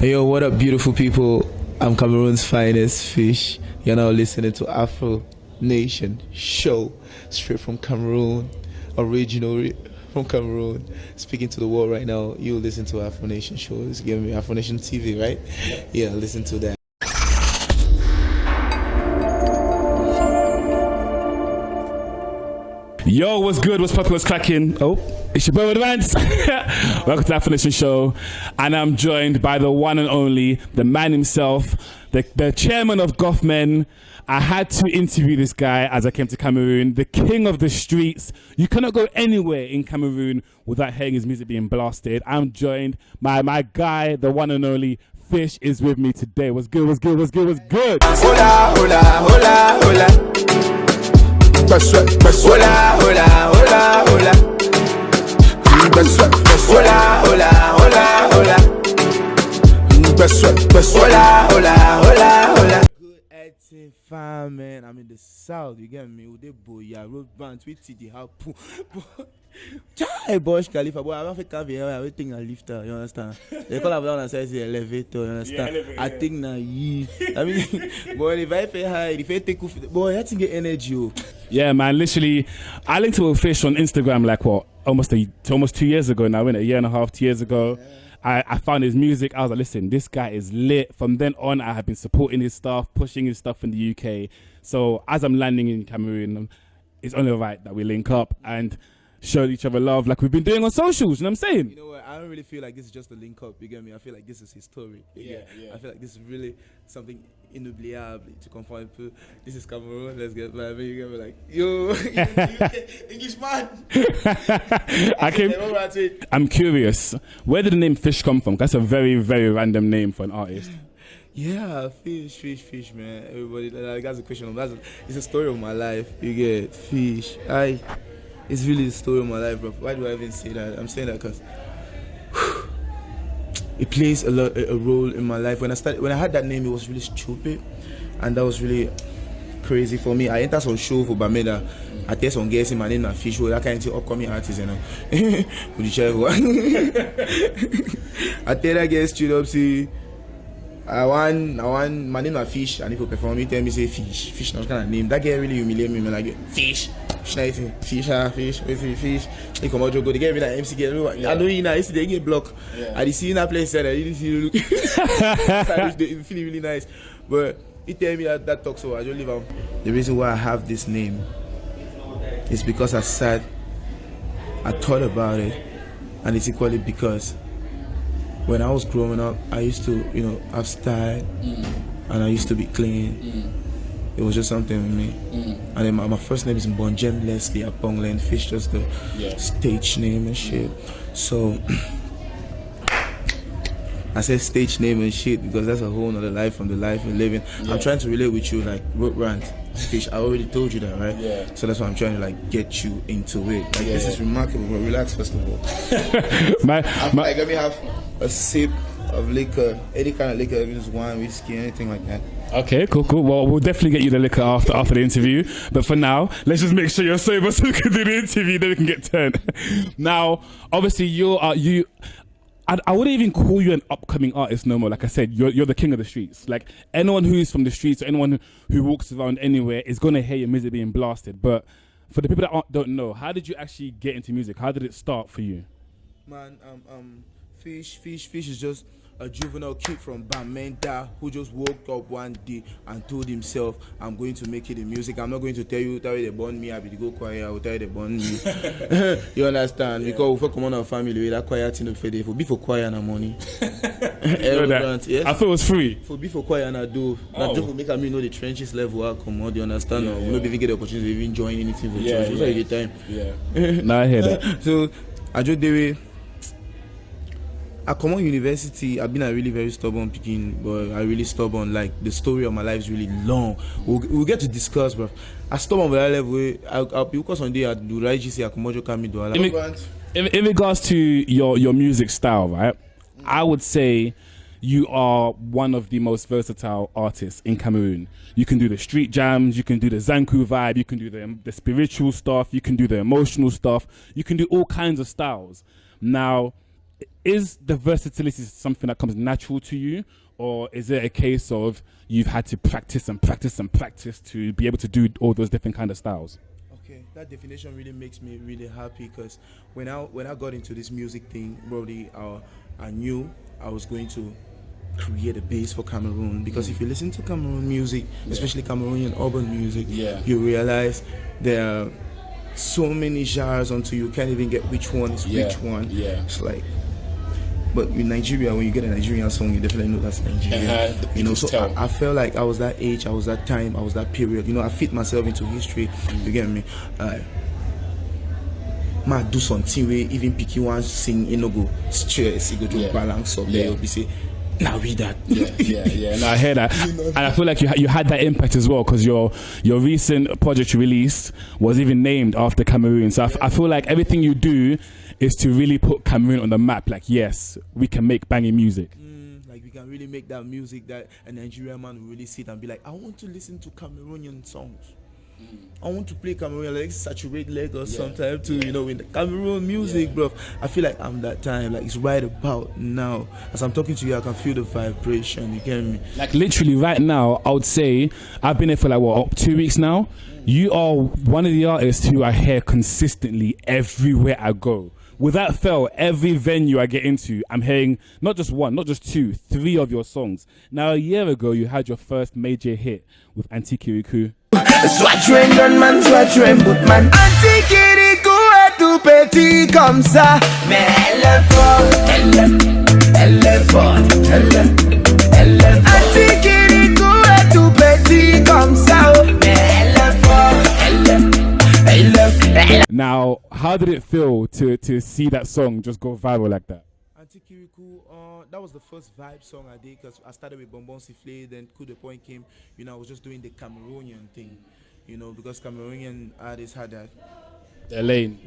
Hey, yo, what up, beautiful people? I'm Cameroon's finest Fhish. You're now listening to Afro Nation Show, straight from Cameroon, original from Cameroon, speaking to the world right now. You listen to Afro Nation Show. It's giving me Afro Nation TV, right? Yeah, listen to that. Yo, what's good? What's poppin'? What's cracking? Oh, it's your boy Rod Rantz. Welcome to Afro Nation Show, and I'm joined by the one and only, the man himself, the chairman of Gophmen. I had to interview this guy as I came to Cameroon, the king of the streets. You cannot go anywhere in Cameroon without hearing his music being blasted. I'm joined by my guy, the one and only Fhish, is with me today. What's good? What's good? What's good? What's good? Hola, hola, hola, hola. Hola, hola, hola, hola. Hola, hola, hola, hola. Hola, hola, hola, hola. Good acting, fine, man. I'm in the south, you get me? With the boy, Rod Rantz, we see the house. Hey, Bosch Khalifa, boy, I don't think everything I lift her, you understand? They call it down and say the elevator, you understand? Yeah, I think now, I mean, boy, if I pay high, if I take off, boy, I think get energy. Oh. Yeah, man. Literally, I linked to a Fhish on Instagram like what, almost 2 years ago now, a year and a half, 2 years ago. Yeah. I found his music. I was like, listen, this guy is lit. From then on, I have been supporting his stuff, pushing his stuff in the UK. So as I'm landing in Cameroon, it's only right that we link up and show each other love like we've been doing on socials. You know what I'm saying? You know what? I don't really feel like this is just a link up. You get me? I feel like this is his story. Yeah. I feel like this is really something inoubliable to confirm people. This is Cameroon. Let's get back. You get me? Like, yo, English man. I'm curious. Where did the name Fhish come from? That's a very, very random name for an artist. Yeah, fish, man. Everybody, that's a question. It's a story of my life. You get Fhish. It's really the story of my life, bro. Why do I even say that? I'm saying that because it plays a role in my life. When I had that name, it was really stupid, and that was really crazy for me. I entered some show for Bameda. I tell some guys in my name and Fhish. That kind of upcoming artist, you know. I tell that guy straight up, see, I want my name is Fhish, and if you perform, you tell me say Fhish, not kind of name. That guy really humiliate me, man. Like Fhish. Fish. He come out go. They get me like MC girl. I know you know. I see they get block. I see in that place. I didn't see you look. It feel really nice, but he tell me that talk, so I just leave him. The reason why I have this name is because I thought about it, and it's equally because when I was growing up, I used to, have style, and I used to be clean. It was just something with me. And then my first name is Bonjem Leslie Aponglen Fhish, just the stage name and shit. So I said stage name and shit because that's a whole nother life from the life we're living. I'm trying to relate with you like Rod Rantz, Fhish. I already told you that, right? Yeah. So that's why I'm trying to like get you into it. Like this is remarkable, but relax first of all. Let me have a sip of liquor, any kind of liquor, even just wine, whiskey, anything like that. Okay, cool. Well, we'll definitely get you the liquor after the interview. But for now, let's just make sure you're sober so we can do the interview, then we can get turned. Now, obviously, I wouldn't even call you an upcoming artist no more. Like I said, you're the king of the streets. Like anyone who's from the streets or anyone who walks around anywhere is gonna hear your music being blasted. But for the people that don't know, how did you actually get into music? How did it start for you? Man, Fhish is just a juvenile kid from Bamenda who just woke up one day and told himself, I'm going to make it in music. I'm not going to tell you how they born me, I will go choir, I will tell you they born me. You understand? Yeah. Because we come on our family, that choir thing for be for choir and money. Yes? I thought it was free. For be for choir and I do. Not just for make me know the trenches level I come on, you understand? Yeah, we don't even get the opportunity to even join anything for church. It's like the time. Yeah. Now I hear that. So I just do it. At Common University, I've been a really very stubborn picking, but I really stubborn. Like the story of my life is really long. We'll get to discuss, bro. I stubborn with that level. I'll because one day I do right. GC, I come do. In regards to your music style, right? I would say you are one of the most versatile artists in Cameroon. You can do the street jams, you can do the Zanku vibe, you can do the spiritual stuff, you can do the emotional stuff, you can do all kinds of styles. Now, is the versatility something that comes natural to you, or is it a case of you've had to practice and practice and practice to be able to do all those different kind of styles? Okay, that definition really makes me really happy, because when I got into this music thing, Brody, I knew I was going to create a base for Cameroon, because if you listen to Cameroon music, especially Cameroonian urban music, you realize there are so many genres until you can't even get which one is which one. It's like, but in Nigeria, when you get a Nigerian song, you definitely know that's Nigeria. You know, so I felt like I was that age, I was that time, I was that period. You know, I fit myself into history. You get me? Ma do something where even picky one sing, you know, go stress, you go to balance up there, you say, now read that. No, I hear that, and I feel like you had that impact as well, because your recent project you released was even named after Cameroon. So I feel like everything you do is to really put Cameroon on the map. Like, yes, we can make banging music. Like, we can really make that music that a Nigerian man will really sit and be like, I want to listen to Cameroonian songs. I want to play Cameroonian, like saturate Lagos sometime too, you know, in the Cameroon music, bro. I feel like I'm that time, like it's right about now. As I'm talking to you, I can feel the vibration, you get me? Like literally right now, I would say, I've been here for like, 2 weeks now. You are one of the artists who I hear consistently everywhere I go. Without fail, every venue I get into, I'm hearing not just one, not just two, 3 of your songs. Now, a year ago, you had your first major hit with Anti Kirikou. Soit tu es un gunman, soit tu es un bootman. Anti Kirikou est tout petit comme ça, mais elle est forte, elle est forte, elle est forte. Anti Kirikou est tout petit comme ça, mais elle est forte, elle est. Now, how did it feel to see that song just go viral like that? Anti Kirikou, that was the first vibe song I did, because I started with Bonbon Sifflé, then Coup de Point came. You know, I was just doing the Cameroonian thing, you know, because Cameroonian artists had that lane,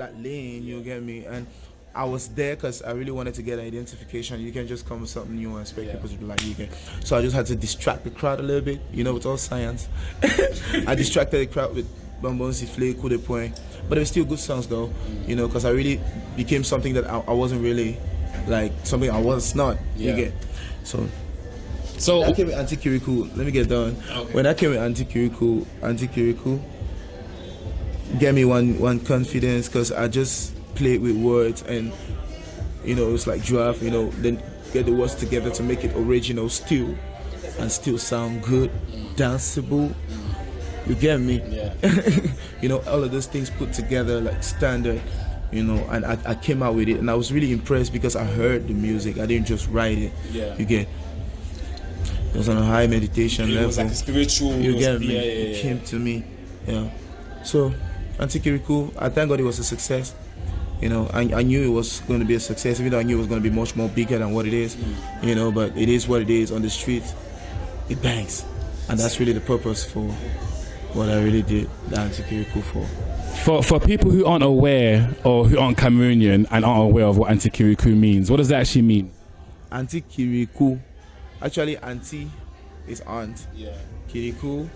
you get me? And I was there because I really wanted to get identification. You can just come with something new and expect people to be like, you can. So I just had to distract the crowd a little bit, you know, it's all science. I distracted the crowd with Bonbon Sifflé, Coup de Point, but it was still good songs though, you know, because I really became something that I wasn't really, like something I was not. You get. So I came with Anti Kirikou. Let me get done. Okay. When I came with Anti Kirikou gave me one confidence, because I just played with words, and you know, it was like draft, you know, then get the words together to make it original still, and still sound good, danceable. You get me? You know, all of those things put together like standard. You know, and I came out with it, and I was really impressed because I heard the music. I didn't just write it. You get. It was on a high meditation level. It was like a spiritual. You get me? It came to me. So, Anti Kirikou, I thank God it was a success. You know, I knew it was going to be a success, even though I knew it was going to be much more bigger than what it is. You know, but it is what it is on the streets. It bangs, and that's really the purpose for what I really did the Anti Kirikou for. For people who aren't aware, or who aren't Cameroonian and aren't aware of what Anti Kirikou means, what does that actually mean? Anti Kirikou, actually, Anti is aunt. Kirikou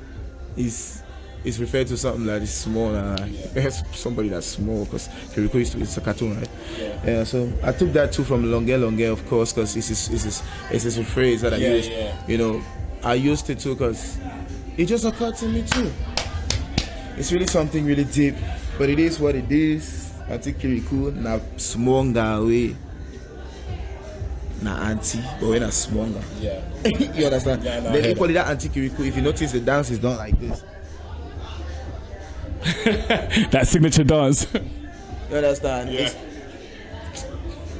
is referred to something that is small, and somebody that's small, because Kirikou it's a cartoon, right? So I took that too from Longue Longue, of course, because it's a phrase that I use. You know, I used it too because it just occurred to me too. It's really something really deep, but it is what it is. Anti Kirikou na smonga we na anti, but we're not smonga. You understand? Then equally that Anti Kirikou, if you notice, the dance is done like this. That signature dance. You understand?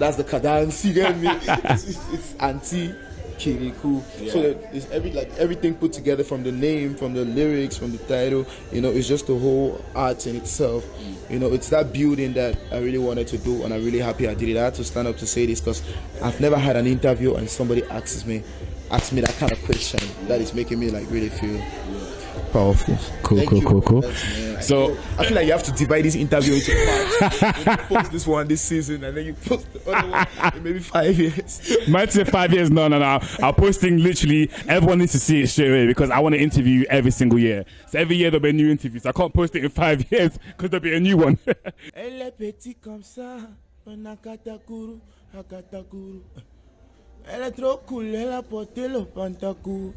That's the cadence. You get me? It's Anti Kirikou. So that it's everything put together, from the name, from the lyrics, from the title. You know, it's just the whole art in itself. You know, it's that building that I really wanted to do, and I'm really happy I did it. I had to stand up to say this because I've never had an interview and somebody asks me that kind of question that is making me like really feel powerful. Cool. So I feel like you have to divide this interview into parts. You post this one this season, and then you post the other one in maybe 5 years. Might say 5 years. No. I'm posting literally. Everyone needs to see it straight away because I want to interview every single year. So every year there'll be a new interview. So I can't post it in 5 years because there'll be a new one. Elle est petite comme ça. Nakatakuru, Akatakuru. Elle est trop cool, elle a porté le pantacourt.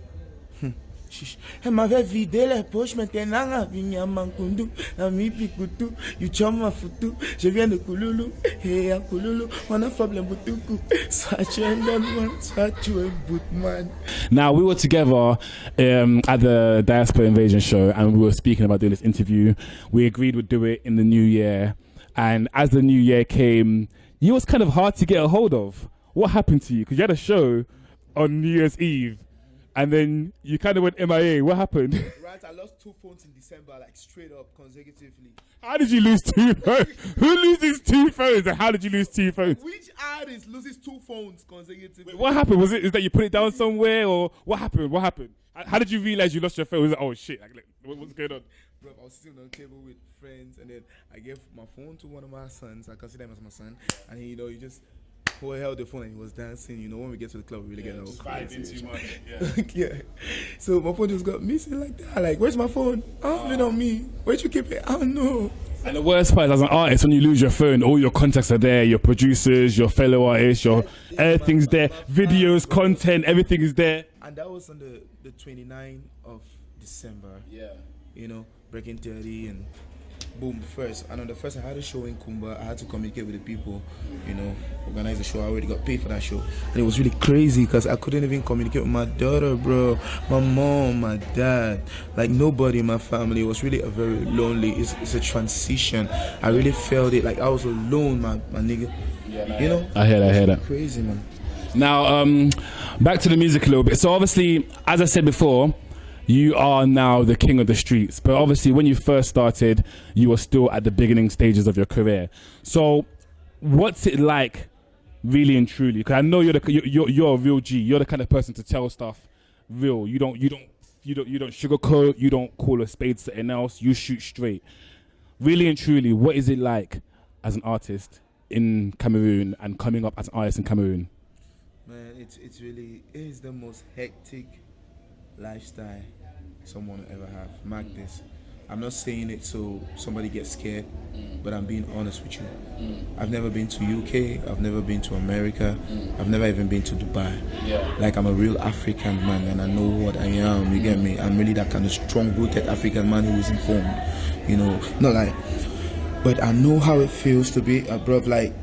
Elle m'avait vidé les poches, maintenant à Vinyamankundu, Ami Pikutu, Yuchama Futu, je viens de Kouloulou, et à Kouloulou, on a problème Butuku, such a man, such a bootman. Now, we were together at the Diaspora Invasion show, and we were speaking about doing this interview. We agreed we'd do it in the new year, and as the new year came, you was kind of hard to get a hold of. What happened to you? Because you had a show on New Year's Eve, and then you kind of went MIA. What happened? Right, I lost 2 phones in December, like straight up, consecutively. How did you lose 2 phones? Who loses 2 phones, and how did you lose 2 phones? Which artist loses 2 phones consecutively? What happened? Is that you put it down somewhere, or what happened? What happened? How did you realize you lost your phone? Was it, oh shit, what's going on? Bro, I was sitting on the table with friends, and then I gave my phone to one of my sons. I consider him as my son, and he, he just held the phone and he was dancing. When we get to the club, we really get crazy. Too much. Yeah. So my phone just got missing like that. Like, where's my phone? Oh, been on me. Where'd you keep it? I don't know. And the worst part is, as an artist, when you lose your phone, all your contacts are there. Your producers, your fellow artists, everything's there. Videos, content, everything is there. And that was on the 29th of December. Yeah. Breaking 30 and boom, first. And on the first, I had a show in Kumba. I had to communicate with the people, organize the show. I already got paid for that show. And it was really crazy because I couldn't even communicate with my daughter, bro. My mom, my dad, like nobody in my family. It was really a very lonely, it's a transition. I really felt it. Like I was alone, my nigga. I hear that. Crazy, man. Now, back to the music a little bit. So obviously, as I said before, you are now the king of the streets. But obviously, when you first started, you were still at the beginning stages of your career. So what's it like, really and truly? Because I know you're a real G. You're the kind of person to tell stuff real. You don't sugarcoat. You don't call a spade something else. You shoot straight. Really and truly, what is it like as an artist in Cameroon and coming up as an artist in Cameroon? Man, it is the most hectic lifestyle someone will ever have. Mark this. I'm not saying it so somebody gets scared, but I'm being honest with you. I've never been to UK, I've never been to America, I've never even been to Dubai. Like, I'm a real African man and I know what I am, you get me? I'm really that kind of strong-rooted African man who is informed, not like, but I know how it feels to be a bro. Like,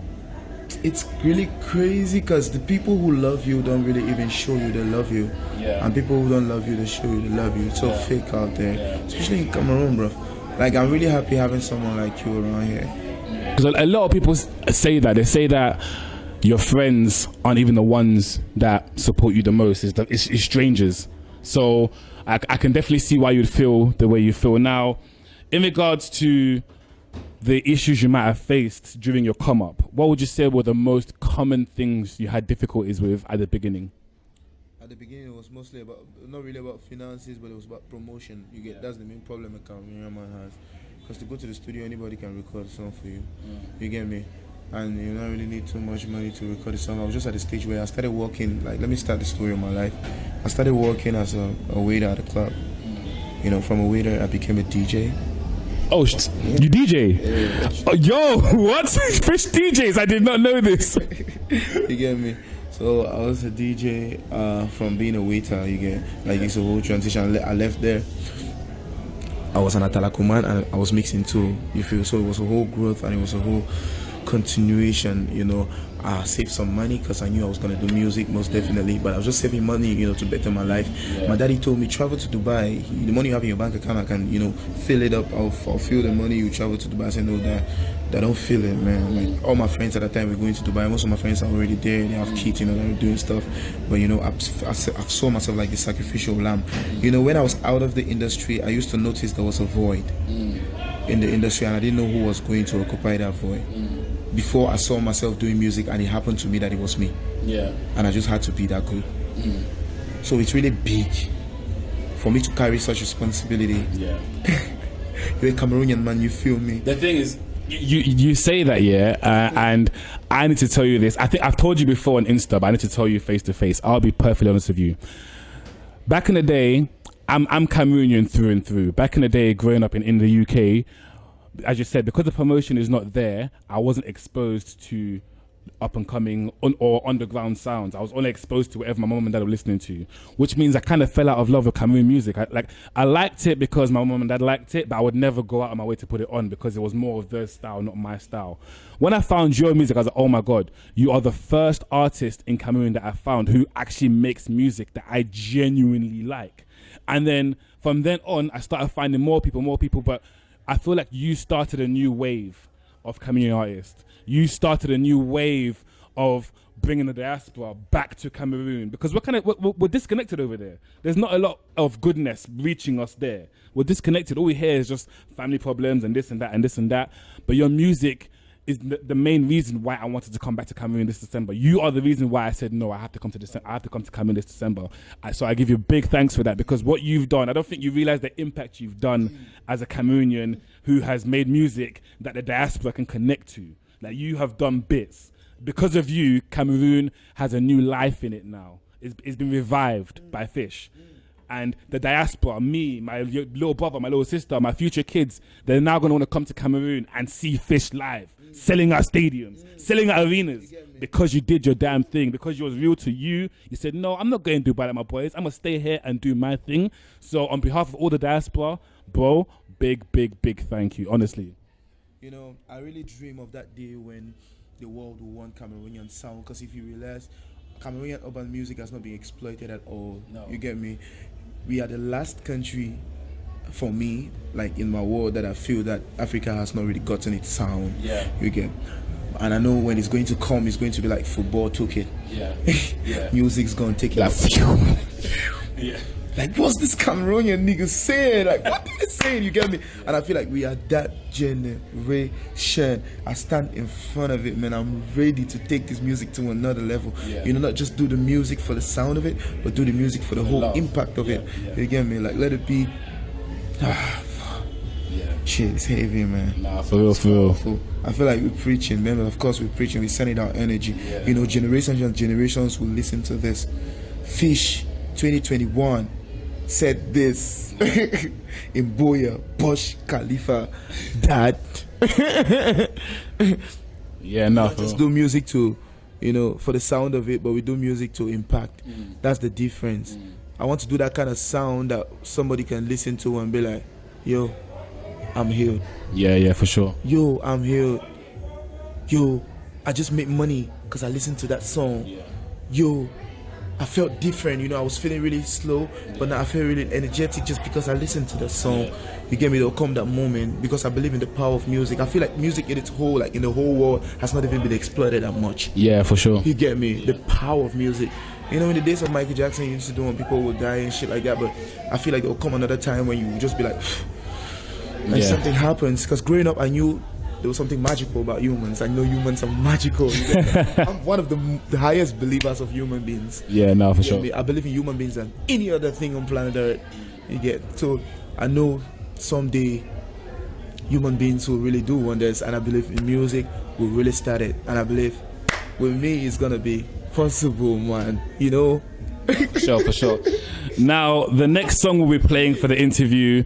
it's really crazy because the people who love you don't really even show you they love you. And people who don't love you, they show you they love you. It's so fake out there, especially in Cameroon, bro. Like, I'm really happy having someone like you around here. Because a lot of people say that. They say that your friends aren't even the ones that support you the most. It's strangers. So I can definitely see why you'd feel the way you feel. Now, in regards to the issues you might have faced during your come up, what would you say were the most common things you had difficulties with at the beginning? At the beginning, it was mostly not really about finances, but it was about promotion. That's the main problem a Cameroonian man has. Because to go to the studio, anybody can record a song for you. You get me? And you don't really need too much money to record a song. I was just at the stage where I started working. Like, let me start the story of my life. I started working as a waiter at a club. From a waiter, I became a DJ. Oh, you DJ? Yeah. Oh, yo, what? Fhish DJs? I did not know this. You get me? So I was a DJ from being a waiter. You get, like, it's a whole transition. I left there. I was an Atalakuman and I was mixing too. You feel? So it was a whole growth and it was a whole continuation. I saved some money because I knew I was going to do music, most definitely, but I was just saving money, to better my life. My daddy told me, travel to Dubai. The money you have in your bank account, I can, fill it up. I'll fill the money you travel to Dubai. I said, no, that don't feel it, man. Like, all my friends at that time were going to Dubai. Most of my friends are already there. They have kids, they're doing stuff. But, I saw myself like the sacrificial lamb. When I was out of the industry, I used to notice there was a void in the industry, and I didn't know who was going to occupy that void. Before I saw myself doing music, and it happened to me that it was me. And I just had to be that good. So it's really big for me to carry such responsibility. You're a Cameroonian man, you feel me? The thing is, you say that, and I need to tell you this. I think I've told you before on Insta, but I need to tell you face to face. I'll be perfectly honest with you. Back in the day, I'm Cameroonian through and through. Back in the day, growing up in the UK, as you said, because the promotion is not there, I wasn't exposed to up and coming or underground sounds. I was only exposed to whatever my mom and dad were listening to, which means I kind of fell out of love with Cameroon music. I liked it because my mom and dad liked it, but I would never go out of my way to put it on because it was more of their style, not my style. When I found your music, I was like, oh my God, you are the first artist in Cameroon that I found who actually makes music that I genuinely like. And then from then on, I started finding more people, but I feel like you started a new wave of Cameroonian artists. You started a new wave of bringing the diaspora back to Cameroon because we're disconnected over there. There's not a lot of goodness reaching us there. We're disconnected. All we hear is just family problems and this and that and this and that. But your music is the main reason why I wanted to come back to Cameroon this December. You are the reason why I said no. I have to come to Cameroon this December. So I give you big thanks for that because what you've done, I don't think you realize the impact you've done as a Cameroonian who has made music that the diaspora can connect to. Like you have done bits. Because of you, Cameroon has a new life in it now. It's been revived by Fhish. And the diaspora, me, my little brother, my little sister, my future kids, they're now going to want to come to Cameroon and see Fhish live, selling out stadiums, selling out arenas, because you did your damn thing, because you was real to you. You said, no, I'm not going to Dubai like my boys. I'm going to stay here and do my thing. So on behalf of all the diaspora, bro, big thank you, honestly. You know, I really dream of that day when the world will want Cameroonian sound, because if you realize, Cameroonian urban music has not been exploited at all. No. You get me? We are the last country, for me, like in my world, that I feel that Africa has not really gotten its sound. Yeah. You get? And I know when it's going to come, it's going to be like football took it. Yeah. Yeah. Music's gonna take it. Like, yeah. Like, what's this Cameroonian nigga saying? Like, what are they saying? You get me? And I feel like we are that generation. I stand in front of it, man. I'm ready to take this music to another level. Yeah. You know, not just do the music for the sound of it, but do the music for the whole impact of it. Yeah. You get me? Like, let it be. Shit, it's heavy, man. Nah, for real. I feel like we're preaching, man. Of course, we're preaching. We're sending out energy. Yeah. You know, generations and generations will listen to this. Fhish 2021 said this in Boya, Bush Khalifa, Dad. Yeah, no. Just do music to, you know, for the sound of it, but we do music to impact. That's the difference. I want to do that kind of sound that somebody can listen to and be like, yo, I'm healed. Yeah, for sure. Yo, I'm healed. Yo, I just make money because I listened to that song. Yeah. Yo, I felt different, you know, I was feeling really slow, but now I feel really energetic just because I listened to the song. Yeah. You get me? There'll come that moment because I believe in the power of music. I feel like music in its whole, like in the whole world, has not even been exploited that much. Yeah, for sure. You get me? The power of music. You know, in the days of Michael Jackson, you used to do when people would die and shit like that, but I feel like there'll come another time when you will just be like, and something happens. Because growing up, I knew there was something magical about humans. I know humans are magical. I'm one of the highest believers of human beings. Yeah, no, for sure. I believe in human beings than any other thing on planet Earth. You get? So I know someday human beings will really do wonders, and I believe in music will really start it. And I believe with me it's gonna be possible, man. You know? For sure. Now, the next song we'll be playing for the interview,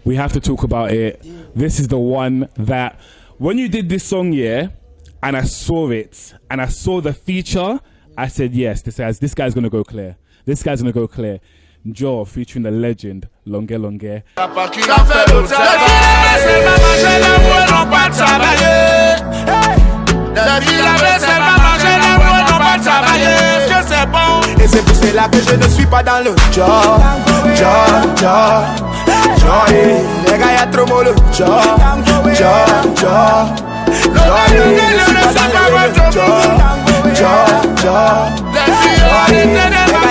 we have to talk about it. This is the one that, when you did this song, and I saw it, and I saw the feature, I said, yes, this guy's going to go clear. This guy's going to go clear. Njoh featuring the legend, Longue Longue. Et c'est pour cela que je ne suis pas dans le Njoh. Les gars y'a trop mollo. Njoh. Les gars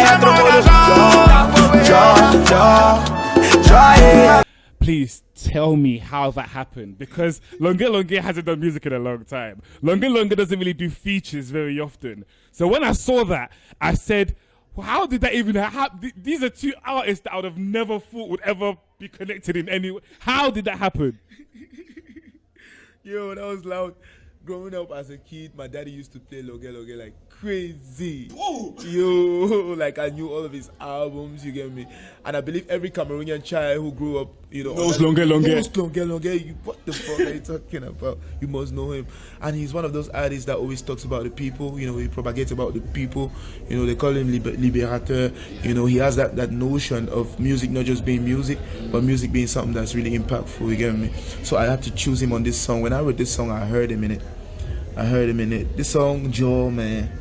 y'a trop mollo. Please tell me how that happened, because Longue Longue hasn't done music in a long time. Longue Longue doesn't really do features very often. So when I saw that, I said, well, how did that even happen? These are two artists that I would have never thought would ever be connected in any way. How did that happen? Yo, that was loud. Growing up as a kid, my daddy used to play Longue Longue like crazy. Yo, like I knew all of his albums, you get me? And I believe every Cameroonian child who grew up, you know, knows Longue Longue. What the fuck are you talking about? You must know him. And he's one of those artists that always talks about the people, you know, he propagates about the people, you know, they call him liberateur. You know, he has that notion of music not just being music, but music being something that's really impactful, you get me? So I had to choose him on this song. When I wrote this song, I heard him in it. This song, Njoh, man.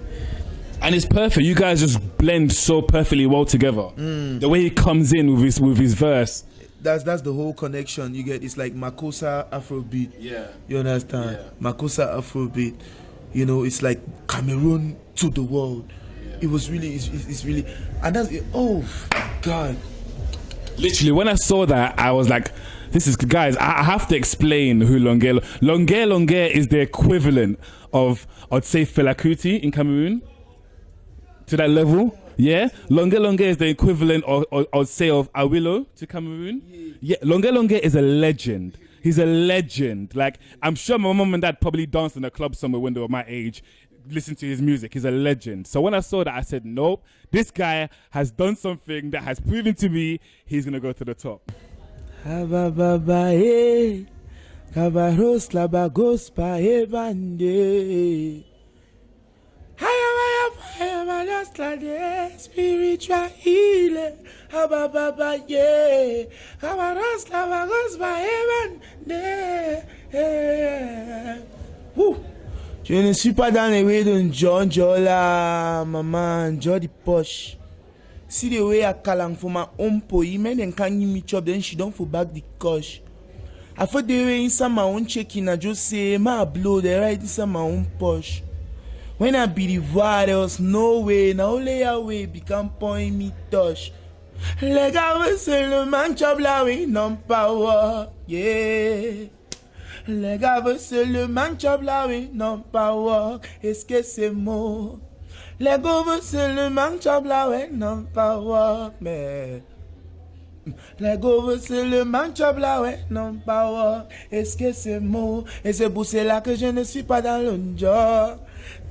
And it's perfect. You guys just blend so perfectly well together. The way he comes in with his verse. That's the whole connection. You get, it's like Makossa Afrobeat. Yeah. You understand? Yeah. Makossa Afrobeat. You know, it's like Cameroon to the world. Yeah. It was really, it's really, and that's it. Oh God. Literally, when I saw that, I was like, this is, guys, I have to explain who Longue Longue is the equivalent of, I'd say, Fela Kuti in Cameroon. To that level, yeah. Longue Longue is the equivalent of, I'd say, of Awilo to Cameroon. Yeah, Longue Longue is a legend. He's a legend. Like, I'm sure my mom and dad probably danced in a club somewhere when they were my age, listen to his music. He's a legend. So when I saw that, I said, nope, this guy has done something that has proven to me he's gonna go to the top. Spiritual healing, Je ne suis pas dans les ways de Njoh là, maman, Njoh the posh. See the way I kalang for my own poem, and can give me chop, then she don't for back the cosh. I thought the way inside my own checking, I just say, my blow, the right inside my own posh. When I be the war, there was no way. Now lay away, become point me touch. Les gars veulent seulement job là, oui, non power, yeah. Les gars veulent seulement job là, oui, non power. Est-ce que c'est mot? Les gars veulent seulement job là, oui, non power, mais. Les gars veulent seulement job là, ouais, non power. Est-ce que c'est mot? Et c'est pour cela que je ne suis pas dans le Njoh.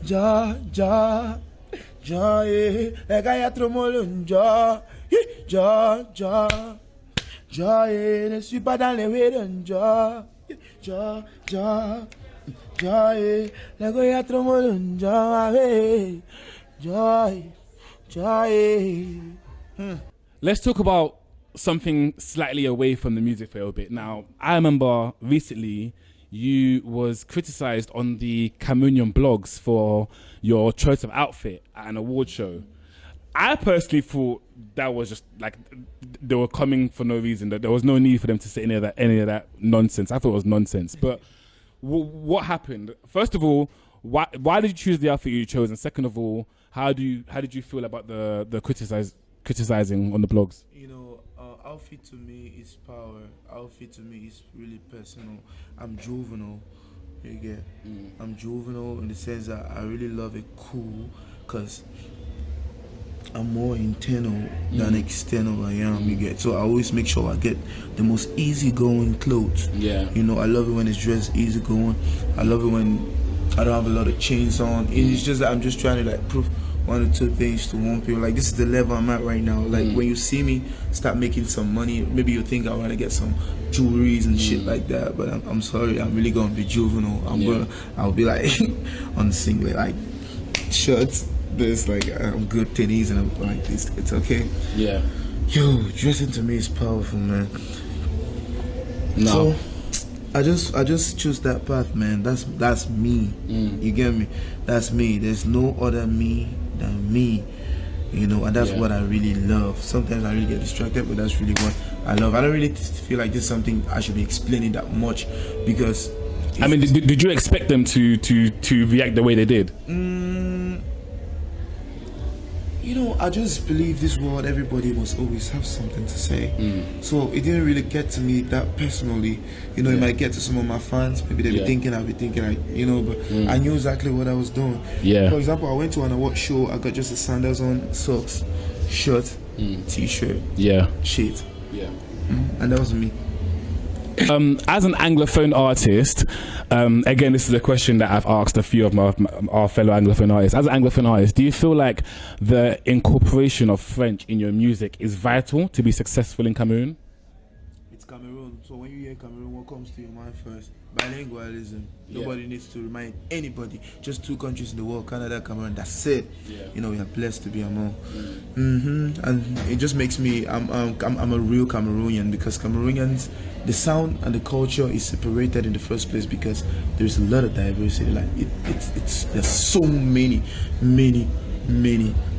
Njoh, eh. Les gars, y'a trop mal le Njoh. Njoh, eh. Ne suis pas dans les ways de Njoh. Njoh, eh. Les gars, y'a trop mal le Njoh, eh. Njoh, eh. Let's talk about something slightly away from the music for a bit. Now, I remember recently you was criticized on the Cameroonian blogs for your choice of outfit at an award show. I personally thought that was just like they were coming for no reason, that there was no need for them to say any of that nonsense. I thought it was nonsense. But what happened? First of all, why did you choose the outfit you chose? And second of all, how did you feel about the criticizing on the blogs? You know, outfit to me is power. Outfit to me is really personal. I'm juvenile. You get? I'm juvenile in the sense that I really love it cool, because I'm more internal than external I am, you get? So I always make sure I get the most easygoing clothes. Yeah. You know, I love it when it's dressed easygoing. I love it when I don't have a lot of chains on. It's just that I'm just trying to like prove one or two things to one people. Like, this is the level I'm at right now. Like, when you see me start making some money, maybe you think I want to get some jewelries and shit like that. But I'm sorry, I'm really gonna be juvenile. I'll be like on the singlet, like shirts. This like I'm good tennies and I'm like this. It's okay. Yeah. Yo, dressing to me is powerful, man. No. So, I just choose that path, man. That's me. You get me? That's me. There's no other me than me. You know, and that's what I really love. Sometimes I really get distracted, but that's really what I love. I don't really feel like this is something I should be explaining that much, because I mean, did you expect them to react the way they did? You know, I just believe this world, everybody must always have something to say. So it didn't really get to me that personally. You know, it might get to some of my fans. Maybe they'll be thinking, I'll be thinking, like, you know, but I knew exactly what I was doing. Yeah. For example, I went to an award show. I got just the sandals on, socks, shirt, t-shirt, sheet. Yeah. And that was me. As an Anglophone artist, again, this is a question that I've asked a few of our fellow Anglophone artists. As an Anglophone artist, do you feel like the incorporation of French in your music is vital to be successful in Cameroon? It's Cameroon, so when you hear Cameroon, what comes to your mind first? Bilingualism. Nobody needs to remind anybody. Just 2 countries in the world, Canada, Cameroon. That's it. You know, we are blessed to be among. And it just makes me. I'm a real Cameroonian, because Cameroonians, the sound and the culture is separated in the first place because there's a lot of diversity. Like there's so many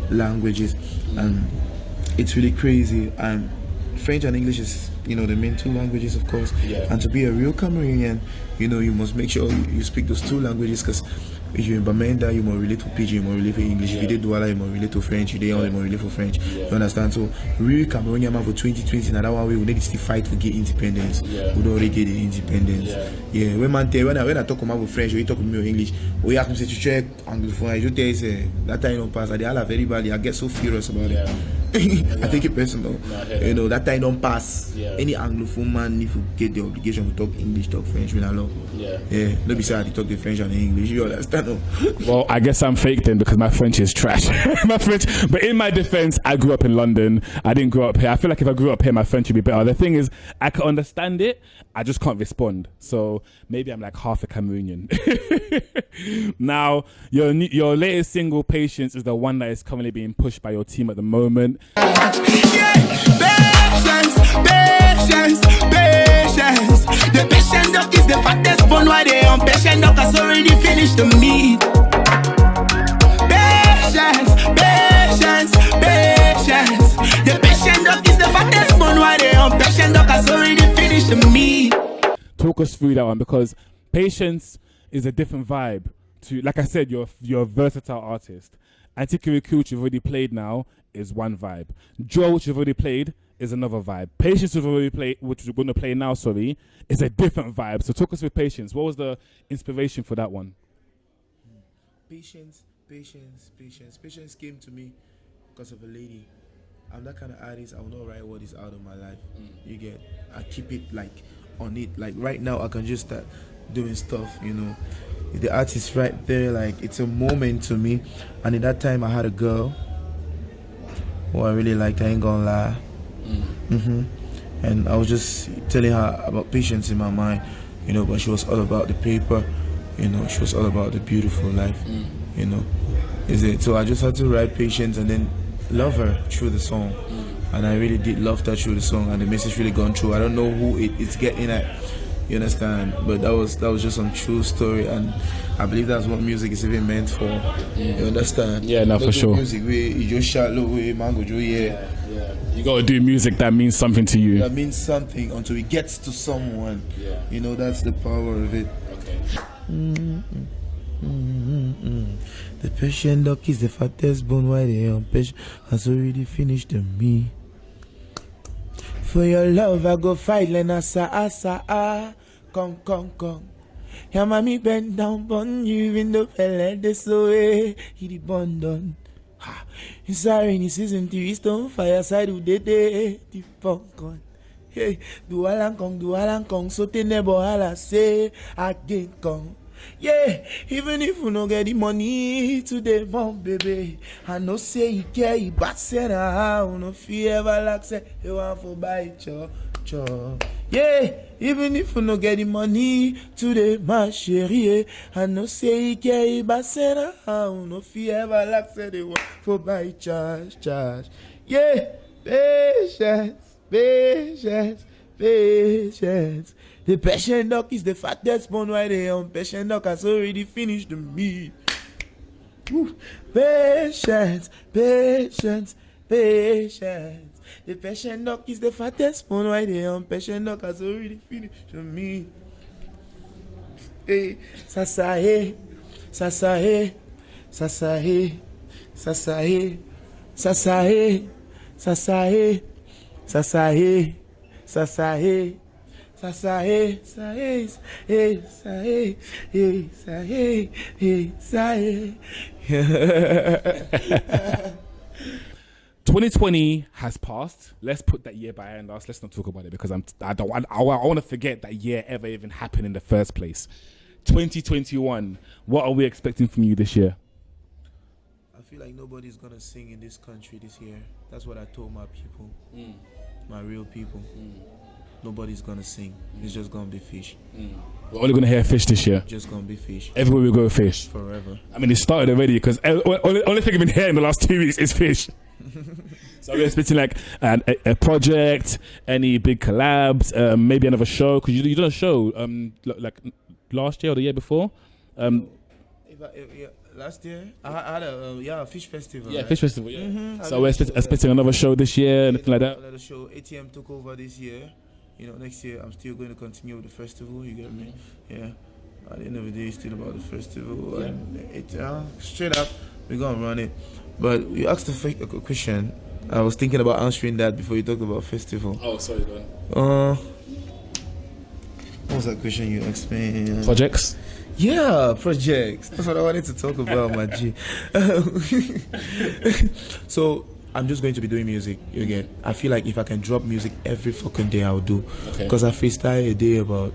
languages, and it's really crazy. And French and English is, you know, the main 2 languages, of course. And to be a real Cameroonian, you know, you must make sure you speak those 2 languages, because if you're in Bamenda, you must relate to Pidgin, you must relate to English. If you did Douala, you must relate to French. You must relate to French. You understand? So, real Cameroonian man for 2020, now that one way we need to still fight to get independence. We don't already get the independence. When I talk about French, or you talk with me in English, we have to say to check Anglophone. I just tell you, that time don't pass. They all have everybody. I get so furious about it. I take it personal. You know, that time don't pass. Any Anglophone man need to get the obligation to talk English, talk French, when I love. Don't be sad to talk the French and the English. You understand? Well, I guess I'm fake then, because my French is trash. My French, but in my defense, I grew up in London. I didn't grow up here. I feel like if I grew up here, my French would be better. The thing is, I can understand it, I just can't respond. So maybe I'm like half a Cameroonian. Now, your latest single, Patience, is the one that is currently being pushed by your team at the moment. Patience. The patient duck is the fattest bone. Why they on patient duck has already finished the meat. Patience. The patient duck is the fattest bone. Why they on patient duck has already finished the meat. Talk us through that one, because Patience is a different vibe to, like I said, you're a versatile artist. Anti Kirikou, which you've already played now, is one vibe. Njoh, which you've already played, is another vibe. Patience, which we're going to play now, is a different vibe. So talk us with Patience. What was the inspiration for that one? Patience came to me because of a lady. I'm that kind of artist. I will not write what is out of my life. You get? I keep it like on it. Like right now, I can just start doing stuff. You know, the artist right there. Like it's a moment to me. And at that time, I had a girl who I really liked. I ain't gonna lie. And I was just telling her about patience in my mind, you know, but she was all about the paper, you know, she was all about the beautiful life, you know. So I just had to write Patience and then love her through the song. And I really did love that through the song, and the message really gone through. I don't know who it's getting at, you understand, but that was just some true story, and I believe that's what music is even meant for. You understand? Yeah, no, for sure. Music where you just shout low, mango, yeah. You gotta do music that means something to you. That means something until it gets to someone. You know, that's the power of it. The patient duck is the fattest bone. Why they on patient has already finished the me. For your love, I go fight like asa. Come. Yeah, mommy bend down, bun you in the fella this way. He the bun done. It's a rainy season, TV stone fireside who did the punk on. Hey, do alang kong, so te nebo hala say again kong. Yeah, even if you no get the money today, mom baby, I know say you care, you bad say now, no fear ever like say you want for buy cho. Yeah, even if you no get the money today, my chérie, I know say you care, you bad say now, no fear ever like say they want for buy charge. Yeah, patience. The patient duck is the fattest bone. Why they on patient duck has already finished the meat. Patience. The patient duck is the fattest bone. Why they on patient duck has already finished the meat. Hey, sasahe. Sasahe. 12 2020 has passed. Let's put that year behind us. Let's not talk about it because I want to forget that year ever even happened in the first place. 2021. What are we expecting from you this year? I feel like nobody's gonna sing in this country this year. That's what I told my people, my real people. Nobody's gonna sing. It's just gonna be Fhish. We're only gonna hear Fhish this year. Just gonna be Fhish. Everywhere we go, Fhish. Forever. I mean, it started already because only thing I've been hearing in the last 2 weeks is Fhish. So we're expecting like a project, any big collabs, maybe another show. Because you done a show like last year or the year before. Last year I had a Fhish festival. Yeah, right? Fhish festival. Yeah. So we're expecting another show this year, anything like that. Another show. ATM took over this year. Next year I'm still going to continue with the festival. You get me? Yeah. At the end of the day, it's still about the festival. Yeah. And straight up, we're gonna run it. But you asked a question. I was thinking about answering that before you talked about festival. Oh, sorry, go on. What was that question you asked me? Projects? Yeah, projects. That's what I wanted to talk about, my G. So I'm just going to be doing music again. I feel like if I can drop music every fucking day, I'll do. Because I freestyle a day about,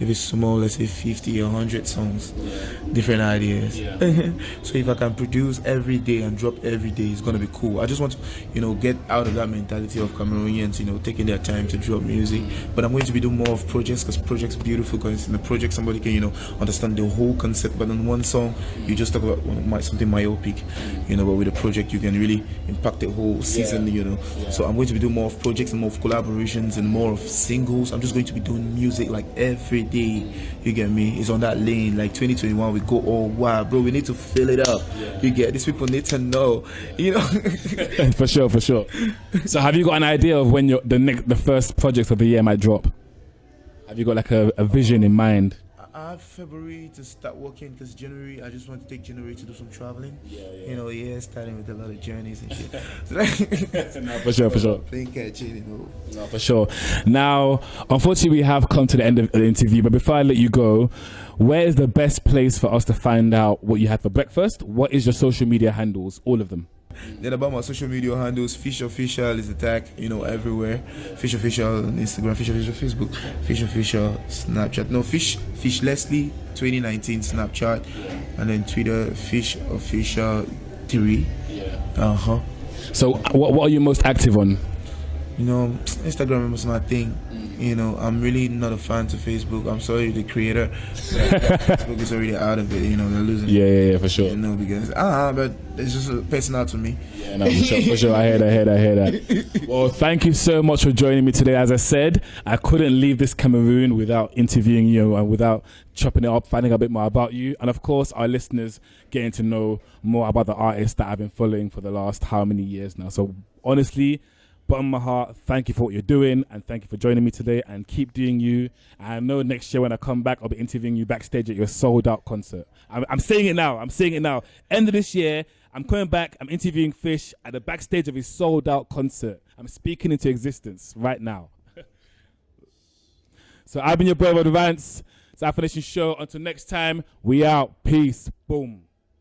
if it's small, let's say 50 or 100 songs, different ideas. So if I can produce every day and drop every day, it's gonna be cool. I just want to, get out of that mentality of Cameroonians, taking their time to drop music. But I'm going to be doing more of projects because projects are beautiful. Because in the project, somebody can, understand the whole concept. But on one song, you just talk about something myopic, but with a project, you can really impact the whole season, So I'm going to be doing more of projects and more of collaborations and more of singles. I'm just going to be doing music like every day. You get me? It's on that lane. Like 2021, we go all wild, bro. We need to fill it up. You get these people need to know. For sure. So have you got an idea of when the first project of the year might drop? Have you got like a vision in mind? I have February to start working because January, I just want to take January to do some traveling. Starting with a lot of journeys and shit. No, for sure. Playing catching, No, for sure. Now, unfortunately, we have come to the end of the interview, but before I let you go, where is the best place for us to find out what you had for breakfast? What is your social media handles? All of them. Then about my social media handles, Fhish Official is the tag, everywhere. Fhish Official on Instagram, Fhish Official Facebook, Fhish Official Snapchat. No, Fhish Leslie 2019 Snapchat, and then Twitter Fhish Official 3. So what are you most active on? Instagram is my thing. I'm really not a fan to Facebook. I'm sorry, the creator. Facebook is already out of it. They're losing. Yeah, for sure. Because but it's just personal to me. Yeah, no, for sure. I hear that. Well, thank you so much for joining me today. As I said, I couldn't leave this Cameroon without interviewing you and without chopping it up, finding out a bit more about you, and of course, our listeners getting to know more about the artists that I've been following for the last how many years now. So honestly, bottom of my heart, thank you for what you're doing, and thank you for joining me today, and keep doing you. And I know next year when I come back, I'll be interviewing you backstage at your sold out concert. I'm saying it now. End of this year, I'm coming back. I'm interviewing Fhish at the backstage of his sold out concert. I'm speaking into existence right now. So I've been your boy Rod Rantz. It's our finishing show. Until next time, we out. Peace. Boom.